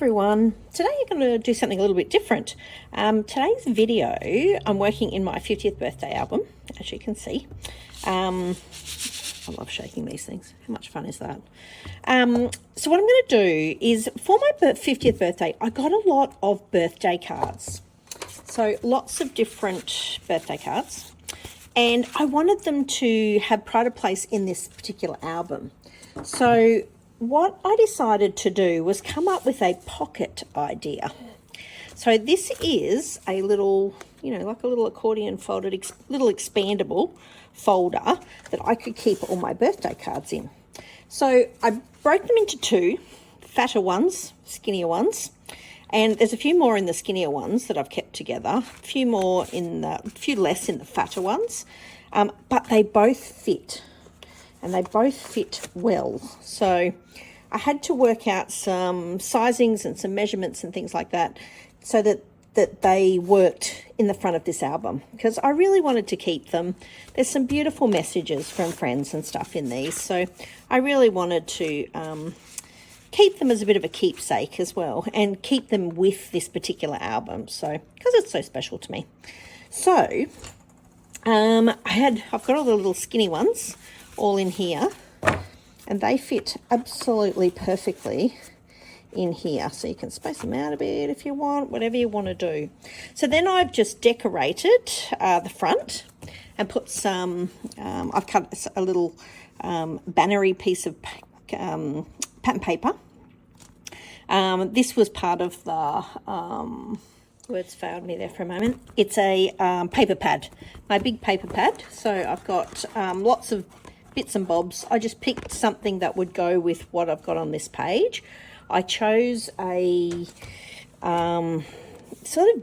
everyone. Today you're going to do something a little bit different. Today's video, I'm working in my 50th birthday album, as you can see. I love shaking these things. How much fun is that? So what I'm going to do is, for my 50th birthday, I got a lot of birthday cards. So lots of different birthday cards. And I wanted them to have pride of place in this particular album. So what I decided to do was come up with a pocket idea. So this is a little, like a little accordion folded, little expandable folder that I could keep all my birthday cards in. So I broke them into two, fatter ones, skinnier ones, and there's a few more in the skinnier ones that I've kept together, a few less in the fatter ones, but they both fit. And they both fit well. So I had to work out some sizings and some measurements and things like that so that they worked in the front of this album, because I really wanted to keep them. There's some beautiful messages from friends and stuff in these, so I really wanted to keep them as a bit of a keepsake as well, and keep them with this particular album, so because it's so special to me. So I've got all the little skinny ones all in here, and they fit absolutely perfectly in here, so you can space them out a bit if you want, whatever you want to do. So then I've just decorated the front and put some I've cut a little bannery piece of pattern paper. This was part of the words failed me there for a moment. It's a paper pad, my big paper pad. So I've got lots of bits and bobs. I just picked something that would go with what I've got on this page. I chose a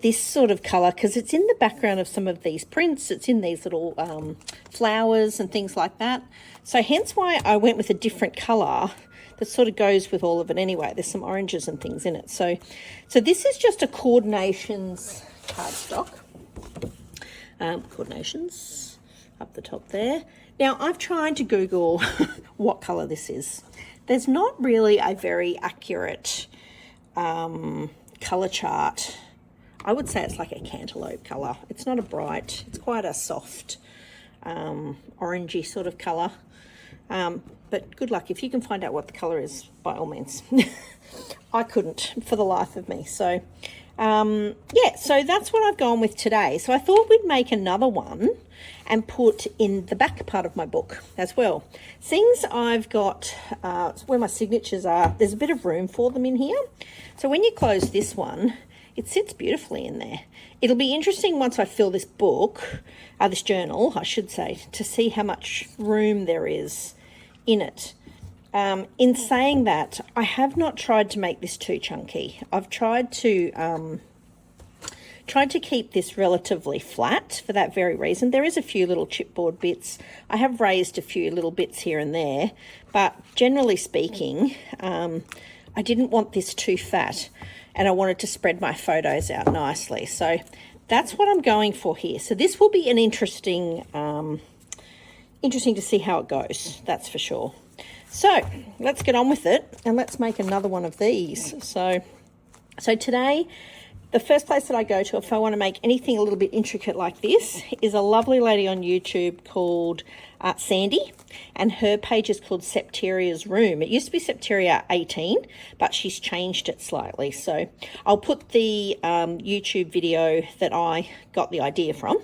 this sort of colour because it's in the background of some of these prints. It's in these little flowers and things like that. So hence why I went with a different colour that sort of goes with all of it anyway. There's some oranges and things in it. So this is just a coordinations cardstock. Coordinations up the top there. Now, I've tried to Google what colour this is. There's not really a very accurate colour chart. I would say it's like a cantaloupe colour. It's not a bright, it's quite a soft orangey sort of colour. But good luck. If you can find out what the colour is, by all means. I couldn't for the life of me. So, so that's what I've gone with today. So I thought we'd make another one and put in the back part of my book as well. Things I've got, where my signatures are, there's a bit of room for them in here. So when you close this one, it sits beautifully in there. It'll be interesting once I fill this book, this journal, I should say, to see how much room there is in it. In saying that, I have not tried to make this too chunky. I've tried to keep this relatively flat for that very reason. There is a few little chipboard bits. I have raised a few little bits here and there, but generally speaking, I didn't want this too fat, and I wanted to spread my photos out nicely. So that's what I'm going for here. So this will be an interesting to see how it goes, that's for sure. So let's get on with it and let's make another one of these. So today, the first place that I go to if I want to make anything a little bit intricate like this is a lovely lady on YouTube called Sandy, and her page is called Septeria's Room. It used to be Septeria 18, but she's changed it slightly. So I'll put the YouTube video that I got the idea from.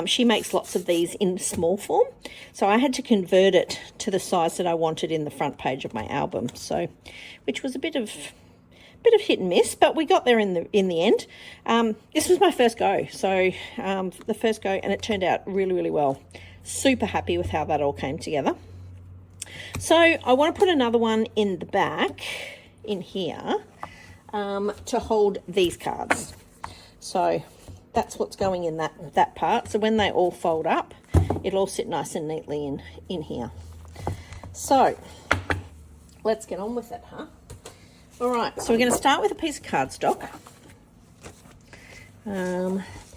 She makes lots of these in small form, so I had to convert it to the size that I wanted in the front page of my album. So, which was a bit of hit and miss, but we got there in the end. This was my first go, so the first go, and it turned out really, really well. Super happy with how that all came together. So I want to put another one in the back in here to hold these cards. So that's what's going in that part. So when they all fold up, it'll all sit nice and neatly in here. So let's get on with it, huh? All right, so we're going to start with a piece of cardstock.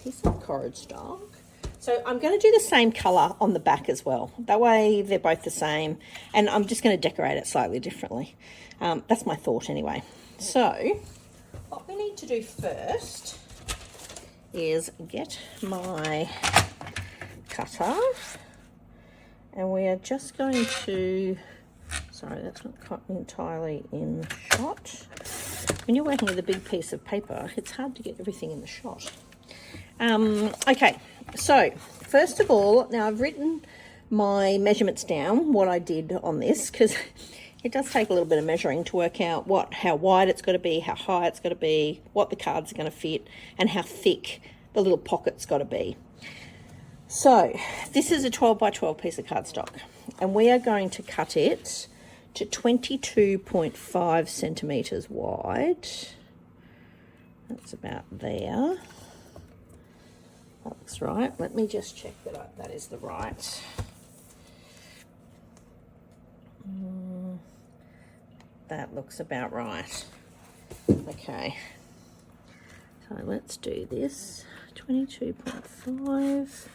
Piece of cardstock. So I'm going to do the same colour on the back as well. That way they're both the same, and I'm just going to decorate it slightly differently. That's my thought anyway. So to do first is get my cutter, and we are just going to, sorry, that's not cut entirely in shot. When you're working with a big piece of paper, it's hard to get everything in the shot. Okay, so first of all, now I've written my measurements down, what I did on this, because it does take a little bit of measuring to work out how wide it's got to be, how high it's got to be, what the cards are going to fit, and how thick the little pocket's got to be. So this is a 12 by 12 piece of cardstock, and we are going to cut it to 22.5 centimetres wide. That's about there. That looks right. Let me just check that is the right. That looks about right. Okay. So let's do this. 22.5.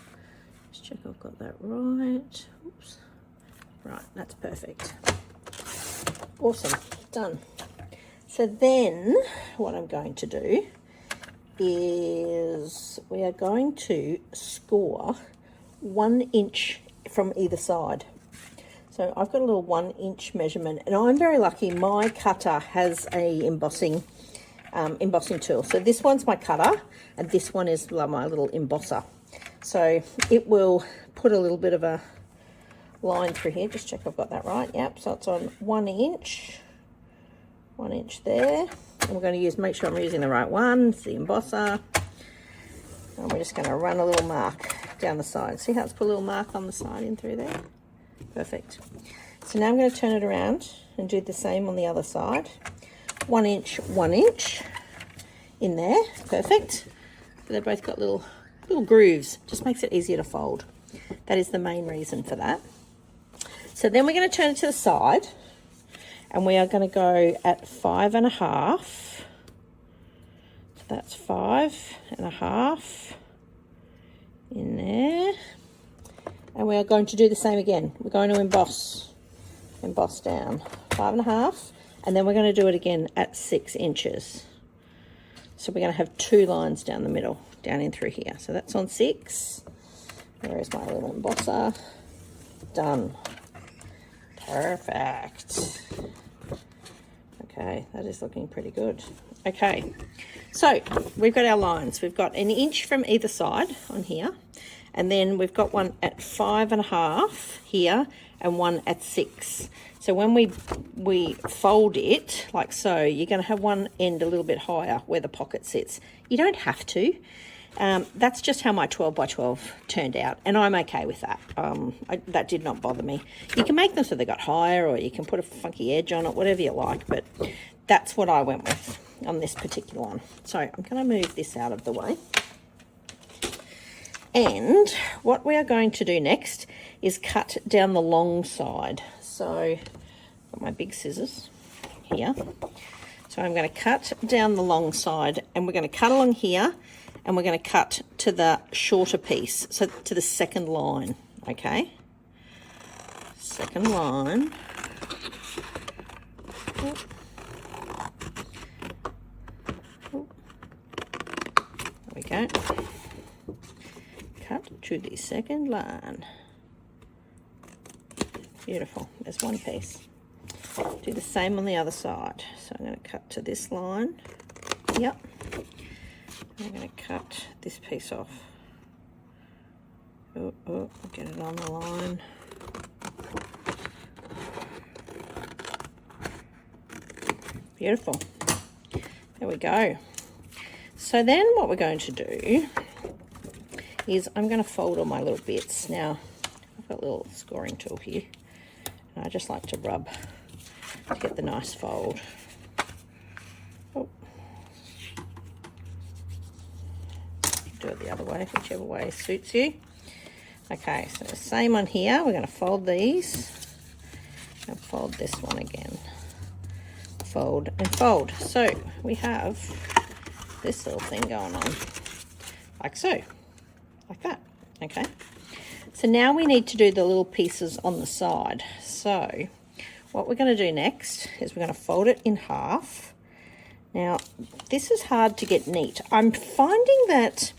Just check I've got that right. Oops. Right, that's perfect. Awesome. Done. So then what I'm going to do is we are going to score 1 inch from either side. So I've got a little 1 inch measurement, and I'm very lucky. My cutter has a embossing tool. So this one's my cutter, and this one is my little embosser. So it will put a little bit of a line through here. Just check I've got that right. Yep. So it's on 1 inch. 1 inch there. And we're going to make sure I'm using the right one. It's the embosser. And we're just going to run a little mark down the side. See how it's put a little mark on the side in through there? Perfect. So now I'm going to turn it around and do the same on the other side. 1 inch, 1 inch in there. Perfect. So they've both got little grooves. Just makes it easier to fold. That is the main reason for that. So then we're going to turn it to the side, and we are going to go at 5.5. So that's 5.5 in there. And we are going to do the same again. We're going to emboss down 5.5, and then we're going to do it again at 6 inches. So we're going to have 2 lines down the middle, down in through here. So that's on 6. Where is my little embosser? Done. Perfect. Okay, that is looking pretty good. Okay, so we've got our lines. We've got 1 inch from either side on here, and then we've got one at 5.5 here and one at 6. So when we fold it like so, you're going to have one end a little bit higher where the pocket sits. You don't have to. That's just how my 12 by 12 turned out, and I'm okay with that. That did not bother me. You can make them so they got higher, or you can put a funky edge on it, whatever you like, but that's what I went with on this particular one. So I'm going to move this out of the way. And what we are going to do next is cut down the long side. So I've got my big scissors here. So I'm going to cut down the long side, and we're going to cut along here, and we're going to cut to the shorter piece, so to the second line, okay? Second line. There we go. Cut to the second line. Beautiful. There's one piece. Do the same on the other side. So I'm going to cut to this line. Yep. I'm going to cut this piece off. Get it on the line. Beautiful. There we go. So then what we're going to do is I'm going to fold all my little bits. Now, I've got a little scoring tool here, and I just like to rub to get the nice fold. Oh. Do it the other way, whichever way suits you. Okay, so the same on here. We're going to fold these and fold this one again. Fold and fold. So we have this little thing going on, like so, like that. Okay, so now we need to do the little pieces on the side. So what we're going to do next is we're going to fold it in half, Now, this is hard to get neat. I'm finding that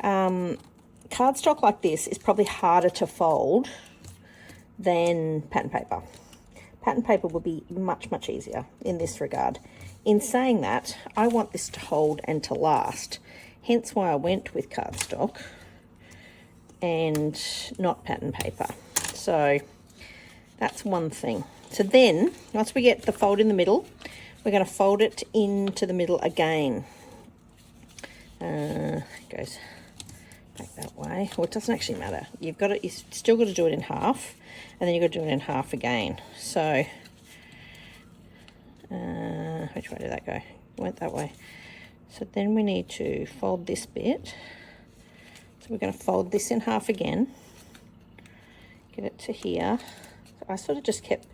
cardstock like this is probably harder to fold than pattern paper. Pattern paper would be much, much easier in this regard. In saying that, I want this to hold and to last, hence why I went with cardstock and not pattern paper. So that's one thing. So then, once we get the fold in the middle, we're going to fold it into the middle again. It goes back that way. Well, it doesn't actually matter. You've still got to do it in half, and then you've got to do it in half again. So, which way did that go? It went that way. So then we need to fold this bit. So we're going to fold this in half again. Get it to here. So I sort of just kept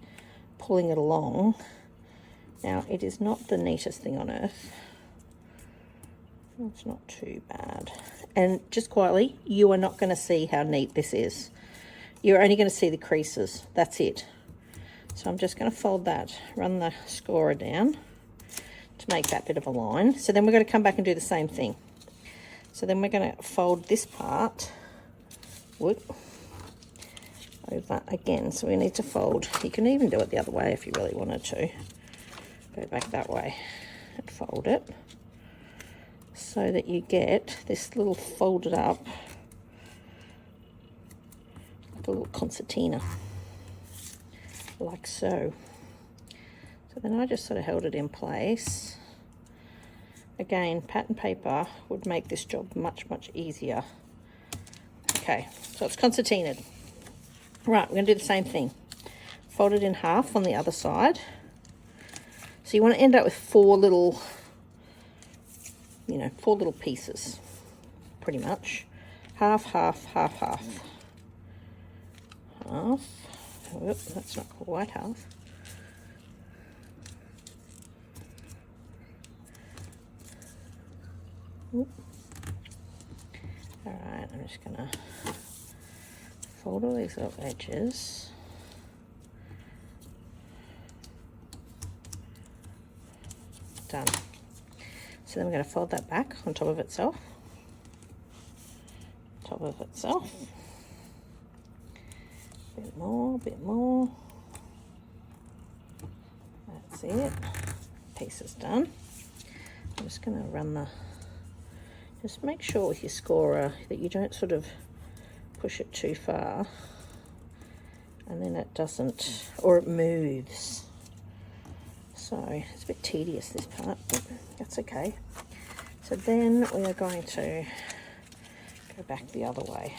pulling it along. Now, it is not the neatest thing on earth. It's not too bad. And just quietly, you are not going to see how neat this is. You're only going to see the creases. That's it. So I'm just going to fold that, run the scorer down to make that bit of a line. So then we're going to come back and do the same thing. So then we're going to fold this part over again. So we need to fold. You can even do it the other way if you really wanted to. Go back that way and fold it so that you get this little folded up, like a little concertina, like so. So then I just sort of held it in place. Again, pattern paper would make this job much, much easier. Okay, so it's concertinaed. Right, we're going to do the same thing. Fold it in half on the other side. So you want to end up with four little pieces, pretty much. Half, half, half, half. Half. Oop, that's not quite half. Oop. All right, I'm just going to fold all these little edges. Done. So then we're going to fold that back on top of itself. Top of itself. Bit more, bit more. That's it. Piece is done. I'm just going to run the... Just make sure with your scorer that you don't sort of push it too far. And then it doesn't... or it moves. So it's a bit tedious, this part, but that's okay. So then we are going to go back the other way.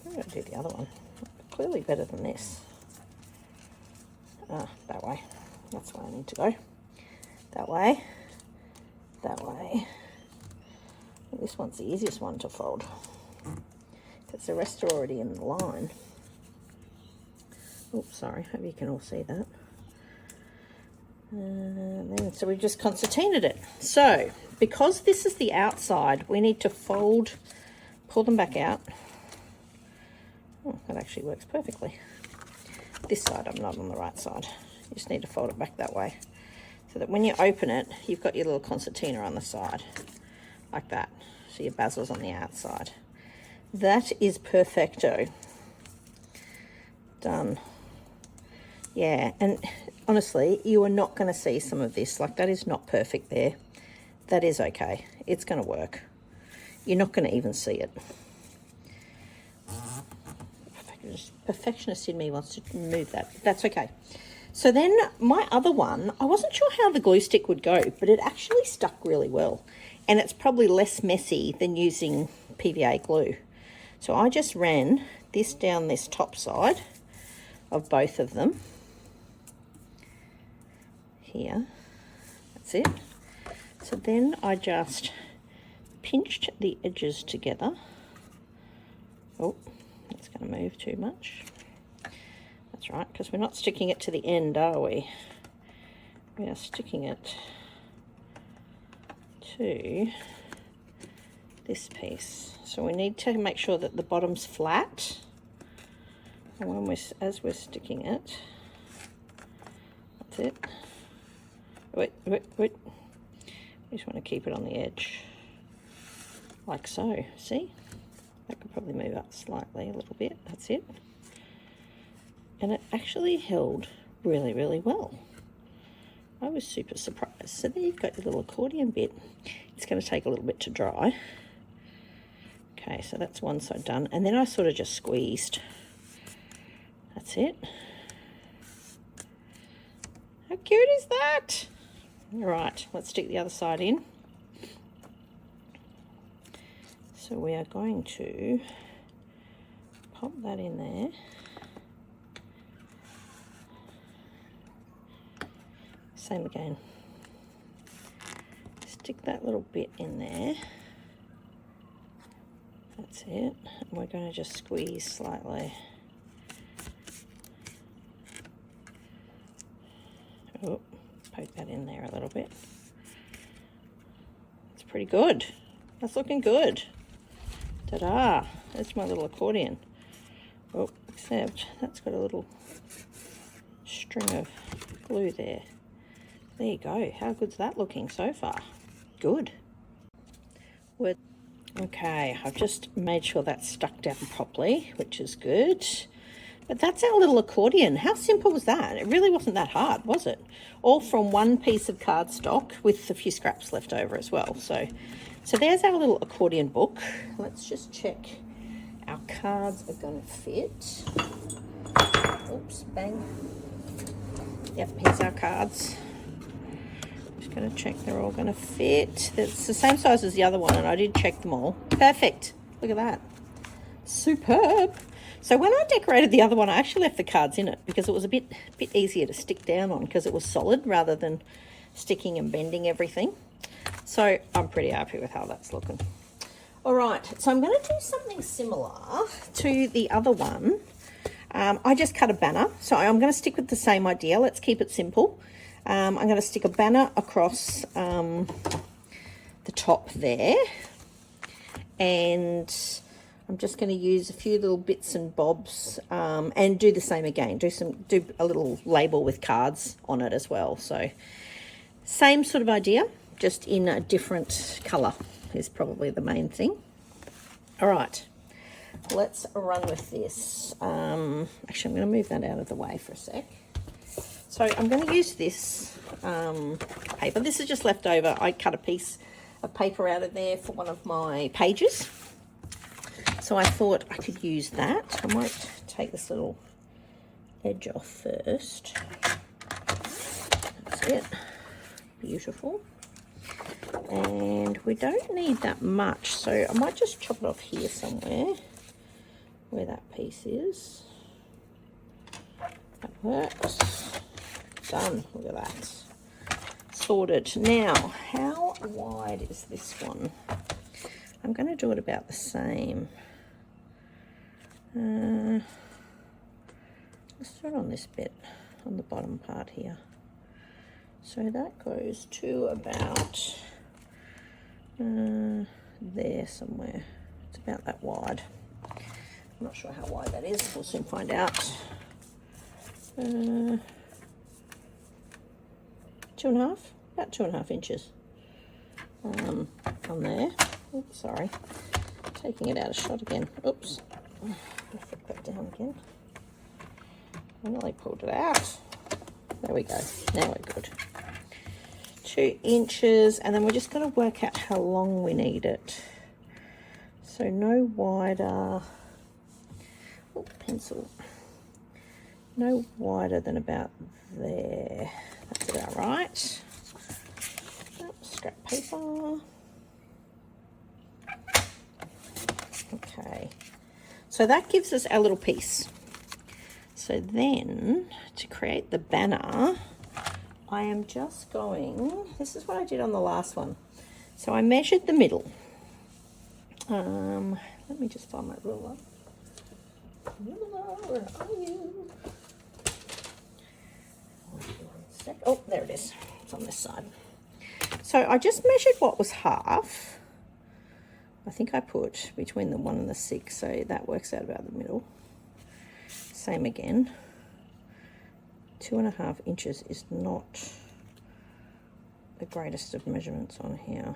I'm going to do the other one. Clearly better than this. That way. That's where I need to go. That way. That way. This one's the easiest one to fold, because the rest are already in the line. Oops, sorry. Hope you can all see that. So we've just concertinaed it. So because this is the outside, we need to fold, pull them back out. Oh, that actually works perfectly. This side, I'm not on the right side. You just need to fold it back that way, so that when you open it, you've got your little concertina on the side, like that. So your bezel's on the outside. That is perfecto. Done. Yeah, and honestly, you are not going to see some of this. Like, that is not perfect there. That is okay. It's going to work. You're not going to even see it. Perfectionist in me wants to remove that. That's okay. So then my other one, I wasn't sure how the glue stick would go, but it actually stuck really well. And it's probably less messy than using PVA glue. So I just ran this down this top side of both of them. Here, that's it. So then I just pinched the edges together. Oh, that's going to move too much. That's right, because we're not sticking it to the end, are we? We are sticking it to this piece. So we need to make sure that the bottom's flat. And as we're sticking it, that's it. Wait. I just want to keep it on the edge, like so. See? That could probably move up slightly a little bit. That's it. And it actually held really, really well. I was super surprised. So there you've got your little accordion bit. It's going to take a little bit to dry. Okay, so that's one side done. And then I sort of just squeezed. That's it. How cute is that? All right, let's stick the other side in. So we are going to pop that in there. Same again. Stick that little bit in there. That's it. And we're going to just squeeze slightly. Oh, poke that in there a little bit. It's pretty good. That's looking good. Ta-da! That's my little accordion. Oh, except that's got a little string of glue there. There you go. How good's that looking so far? Good. Okay, I've just made sure that's stuck down properly, which is good. But that's our little accordion. How simple was that? It really wasn't that hard, was it? All from one piece of cardstock with a few scraps left over as well. So there's our little accordion book. Let's just check our cards are going to fit. Oops, bang. Yep, here's our cards. Just going to check they're all going to fit. It's the same size as the other one, and I did check them all. Perfect. Look at that. Superb. So when I decorated the other one, I actually left the cards in it because it was a bit easier to stick down on because it was solid rather than sticking and bending everything. So I'm pretty happy with how that's looking. All right, so I'm going to do something similar to the other one. I just cut a banner, so I'm going to stick with the same idea. Let's keep it simple. I'm going to stick a banner across the top there, and I'm just going to use a few little bits and bobs and do the same again. Do a little label with cards on it as well. So same sort of idea, just in a different colour is probably the main thing. All right, let's run with this. Actually, I'm going to move that out of the way for a sec. So I'm going to use this paper. This is just left over. I cut a piece of paper out of there for one of my pages. So I thought I could use that. I might take this little edge off first. That's it. Beautiful. And we don't need that much, so I might just chop it off here somewhere where that piece is. That works. Done. Look at that. Sorted. Now, how wide is this one? I'm going to do it about the same. Let's do it on this bit, on the bottom part here. So that goes to about there somewhere. It's about that wide. I'm not sure how wide that is. We'll soon find out. 2.5? About 2.5 inches on there. Oops, sorry. Taking it out of shot again. Oops. I'll put that down again. I nearly pulled it out. There we go. Now we're good. 2 inches, and then we're just going to work out how long we need it. So no wider. Oh, pencil. No wider than about there. That's about right. Oh, scrap paper. Okay. So that gives us our little piece. So then, to create the banner, I am just going, this is what I did on the last one. So I measured the middle. Let me just find my ruler. Ruler, where are you? Oh, there it is. It's on this side. So I just measured what was half. I think I put between the 1 and the 6, so that works out about the middle. Same again. 2.5 inches is not the greatest of measurements on here,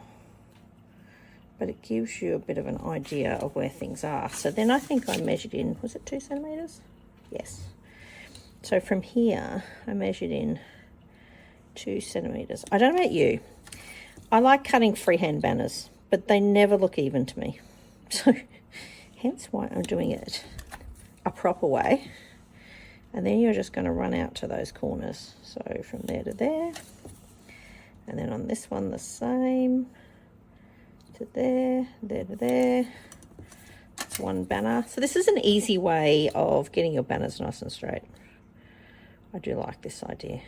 but it gives you a bit of an idea of where things are. So then I think I measured in, was it 2 centimeters? Yes. So from here, I measured in 2 centimeters. I don't know about you. I like cutting freehand banners, but they never look even to me. So hence why I'm doing it a proper way. And then you're just going to run out to those corners. So from there to there. And then on this one, the same. To there, there to there. That's one banner. So this is an easy way of getting your banners nice and straight. I do like this idea.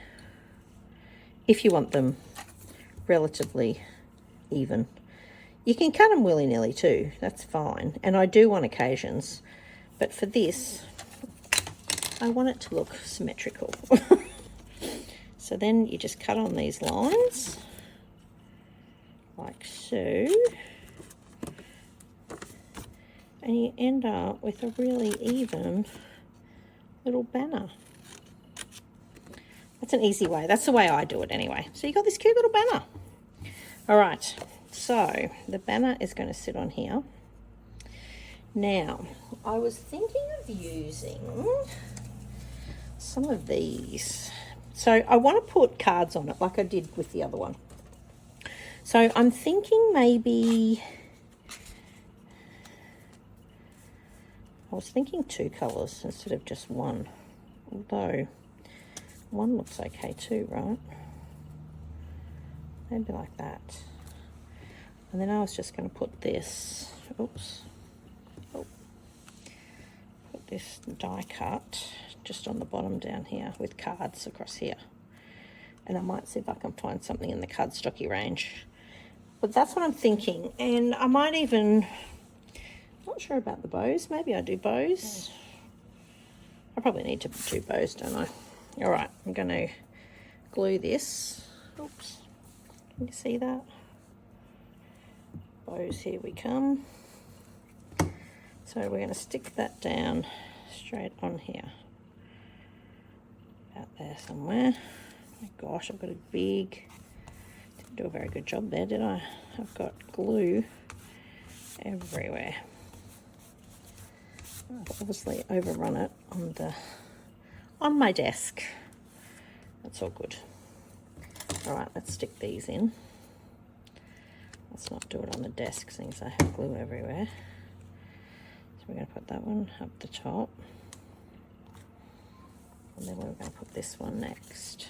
If you want them relatively even. You can cut them willy-nilly too. That's fine. And I do on occasions. But for this, I want it to look symmetrical. So then you just cut on these lines, like so, and you end up with a really even little banner. That's an easy way. That's the way I do it anyway. So you got this cute little banner. All right, so the banner is going to sit on here. Now, I was thinking of using some of these. So I want to put cards on it like I did with the other one. So I'm thinking maybe, I was thinking 2 colours instead of just one. Although one looks okay too, right? Maybe like that. And then I was just going to put this, oops. Oh, put this die cut just on the bottom down here with cards across here. And I might see if I can find something in the cardstocky range. But that's what I'm thinking. And I might even, not sure about the bows. Maybe I do bows. I probably need to do bows, don't I? All right, I'm going to glue this. Oops, can you see that? Bows, here we come. So we're going to stick that down straight on here. Out there somewhere. Oh my gosh, I've got a big, didn't do a very good job there, did I? I've got glue everywhere. I've obviously overrun it on my desk. That's all good. All right, let's stick these in. Let's not do it on the desk since I have glue everywhere. So we're going to put that one up the top. And then we're going to put this one next.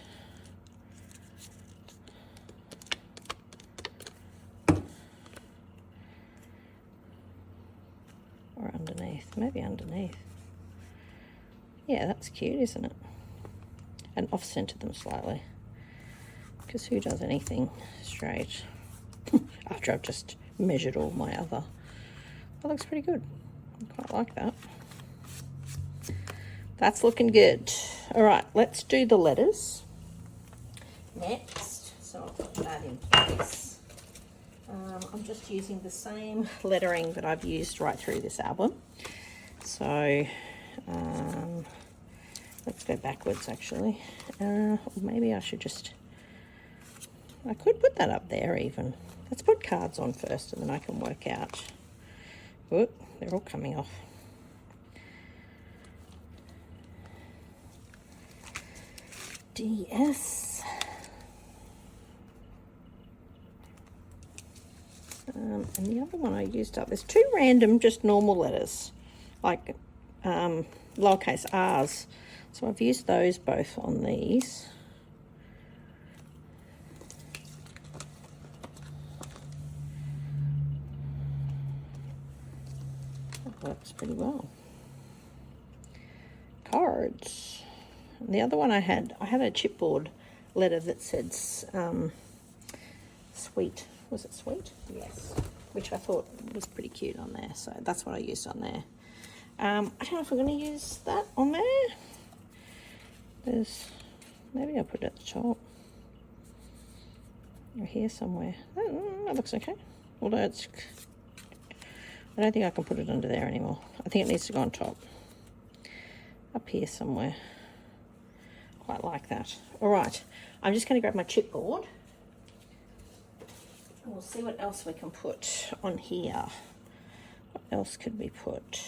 Or underneath, maybe underneath. Yeah, that's cute, isn't it? And off-center them slightly. Because who does anything straight after I've just measured all my other? That looks pretty good. I quite like that. That's looking good. All right, let's do the letters next. So I'll put that in place. I'm just using the same lettering that I've used right through this album. So let's go backwards actually. Maybe I should just, I could put that up there even. Let's put cards on first and then I can work out. Whoop, they're all coming off. DS. And the other one I used up, there's 2 random just normal letters, like lowercase r's. So I've used those both on these. That works pretty well. Cards. And the other one I had a chipboard letter that said sweet. Was it sweet? Yes. Which I thought was pretty cute on there. So that's what I used on there. I don't know if we're going to use that on there. Maybe I'll put it at the top. Or here somewhere. That looks okay. Although I don't think I can put it under there anymore. I think it needs to go on top. Up here somewhere. Quite like that. All right, I'm just going to grab my chipboard we'll see what else we can put on here. What else could we put?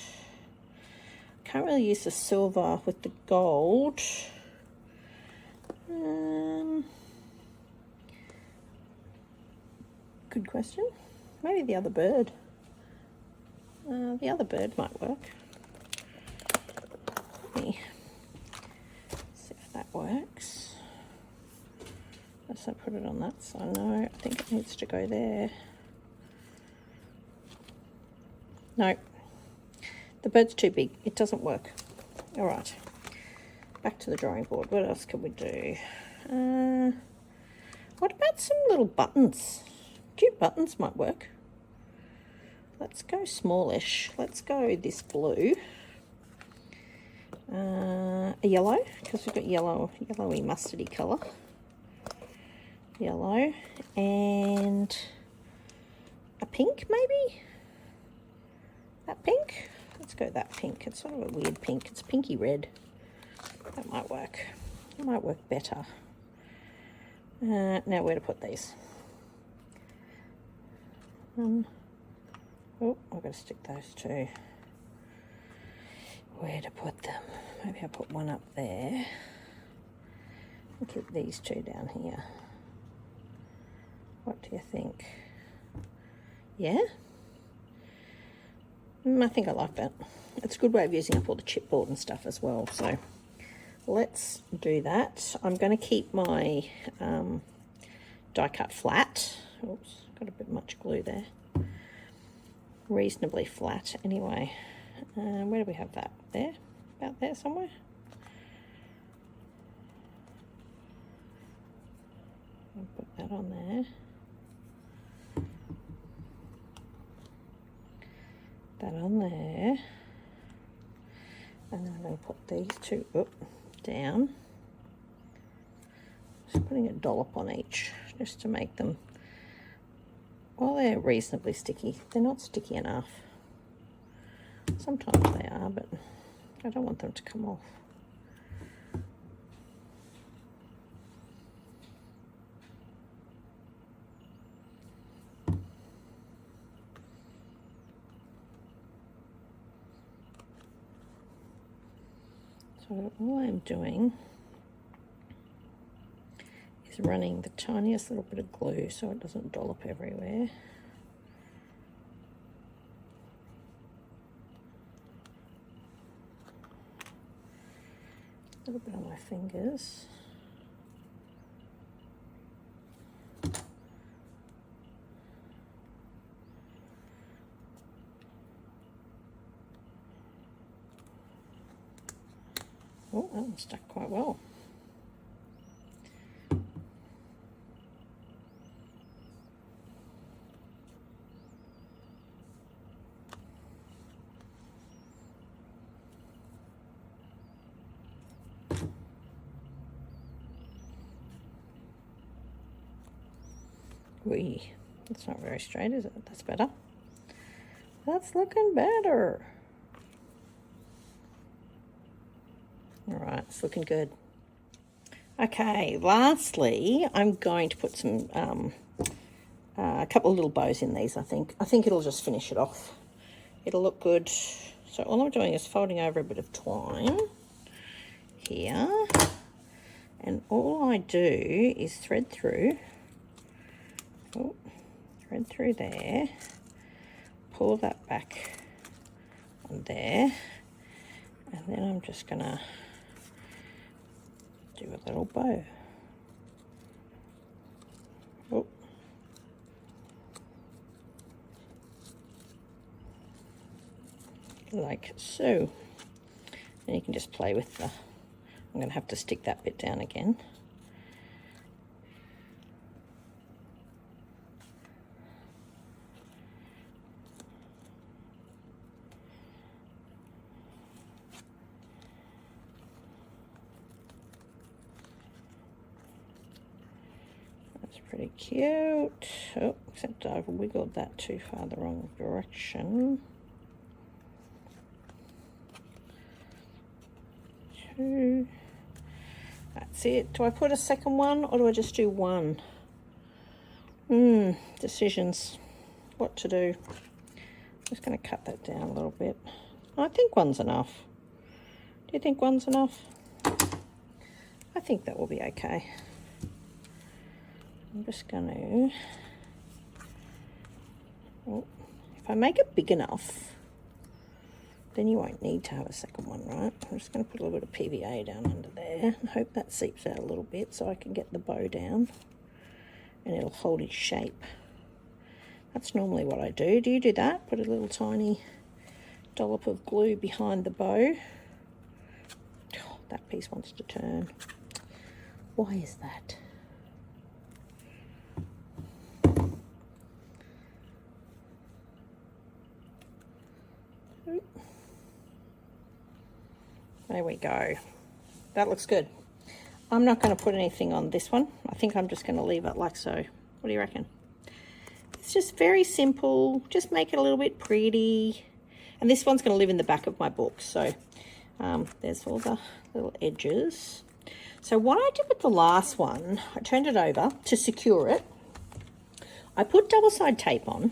Can't really use the silver with the gold. Good question. Maybe the other bird. The other bird might work. Let me see if that works. Let's not put it on that side. No, I think it needs to go there. No, the bird's too big. It doesn't work. All right, back to the drawing board. What else can we do? What about some little buttons? Cute buttons might work. Let's go smallish. Let's go this blue. A yellow, because we've got yellowy mustardy colour. Yellow and a pink maybe? That pink? Let's go that pink. It's sort of a weird pink. It's pinky red. That might work. It might work better. Now where to put these? Oh, I've got to stick those two. Where to put them? Maybe I'll put one up there. I'll keep these two down here. What do you think? Yeah? I think I like that. It's a good way of using up all the chipboard and stuff as well. So let's do that. I'm going to keep my die cut flat. Oops, got a bit much glue there. Reasonably flat anyway. Where do we have that? There? About there somewhere? I'll put that on there. That on there. And then I'm going to put these two up, down. Just putting a dollop on each, just to make them, well, they're reasonably sticky. They're not sticky enough. Sometimes they are, but I don't want them to come off. So all I'm doing is running the tiniest little bit of glue so it doesn't dollop everywhere. A little bit on my fingers. Oh, that one stuck quite well. Wee, that's not very straight, is it? That's better. That's looking better. All right, it's looking good. Okay, lastly, I'm going to put some, a couple of little bows in these, I think. I think it'll just finish it off. It'll look good. So all I'm doing is folding over a bit of twine here. And all I do is thread through. Oh, thread through there. Pull that back on there. And then I'm just going to do a little bow. Oh. Like so. And you can just play with the, I'm going to have to stick that bit down again. Pretty cute. Oh, except I've wiggled that too far the wrong direction. Two. That's it. Do I put a second one or do I just do one? Decisions. What to do. I'm just going to cut that down a little bit. I think one's enough. Do you think one's enough? I think that will be okay. I'm just going to... Oh, if I make it big enough, then you won't need to have a second one, right? I'm just going to put a little bit of PVA down under there and hope that seeps out a little bit so I can get the bow down and it'll hold its shape. That's normally what I do. Do you do that? Put a little tiny dollop of glue behind the bow. Oh, that piece wants to turn. Why is that? There we go. That looks good. I'm not going to put anything on this one. I think I'm just going to leave it like so. What do you reckon? It's just very simple. Just make it a little bit pretty. And this one's going to live in the back of my book. So there's all the little edges. So what I did with the last one, I turned it over to secure it. I put double-sided tape on,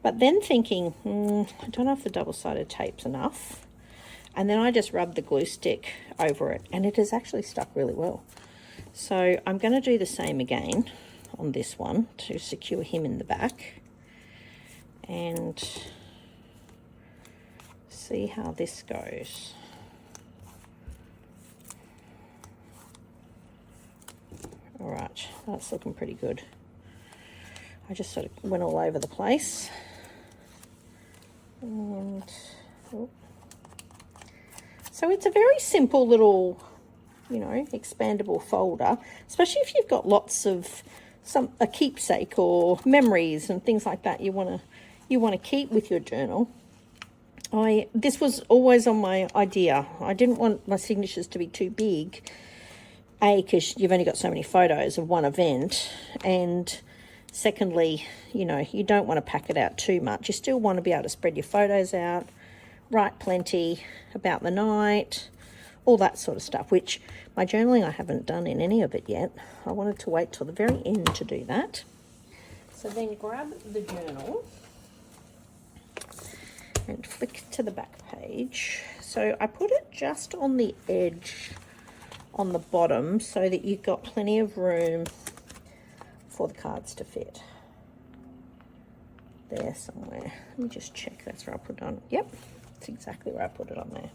but then thinking, I don't know if the double-sided tape's enough. And then I just rubbed the glue stick over it, and it has actually stuck really well. So I'm going to do the same again on this one to secure him in the back. And see how this goes. All right, that's looking pretty good. I just sort of went all over the place. And oh. So it's a very simple little, you know, expandable folder, especially if you've got lots of a keepsake or memories and things like that you want to keep with your journal. This was always on my idea. I didn't want my signatures to be too big, because you've only got so many photos of one event, and secondly, you know, you don't want to pack it out too much. You still want to be able to spread your photos out, write plenty about the night, all that sort of stuff, which my journaling I haven't done in any of it yet. I wanted to wait till the very end to do that. So then grab the journal and flick to the back page. So I put it just on the edge on the bottom so that you've got plenty of room for the cards to fit. There somewhere. Let me just check that's where I put it on. Yep. That's exactly where I put it on there.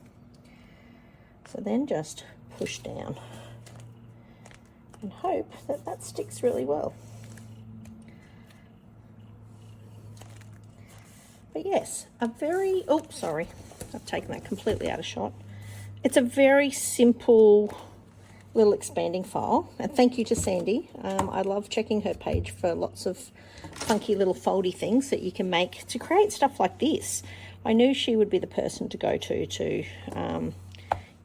So then just push down and hope that that sticks really well. But yes, a very, oh, sorry, I've taken that completely out of shot. It's a very simple little expanding file. And thank you to Sandy. I love checking her page for lots of funky little foldy things that you can make to create stuff like this. I knew she would be the person to go to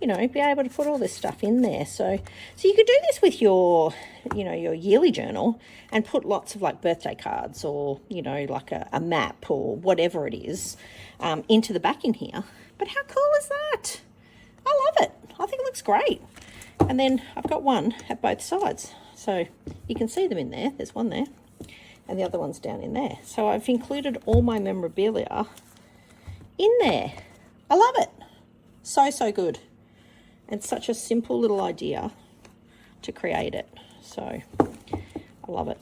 you know, be able to put all this stuff in there. So you could do this with your, you know, your yearly journal and put lots of like birthday cards or, you know, like a map or whatever it is into the back in here. But how cool is that? I love it. I think it looks great. And then I've got one at both sides. So you can see them in there. There's one there and the other one's down in there. So I've included all my memorabilia in there. I love it. So good. And such a simple little idea to create it. So I love it.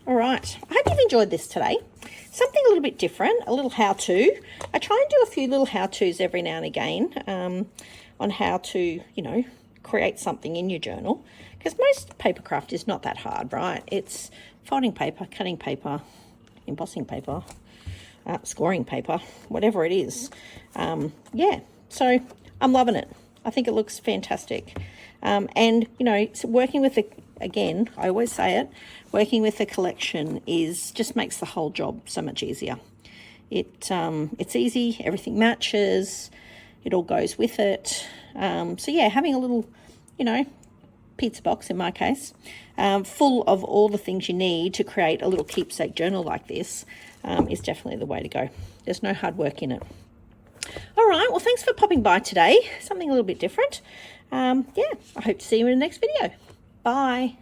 All right. I hope you've enjoyed this today. Something a little bit different, a little how-to. I try and do a few little how-tos every now and again on how to, you know, create something in your journal. Because most paper craft is not that hard, right? It's folding paper, cutting paper, embossing paper, scoring paper, whatever it is. Yeah, so I'm loving it. I think it looks fantastic. And, you know, working with the, again, I always say it, working with a collection just makes the whole job so much easier. It's easy, everything matches, it all goes with it. So yeah, having a little, you know, pizza box in my case, full of all the things you need to create a little keepsake journal like this is definitely the way to go. There's no hard work in it. All right, well, thanks for popping by today. Something a little bit different. Yeah, I hope to see you in the next video. Bye.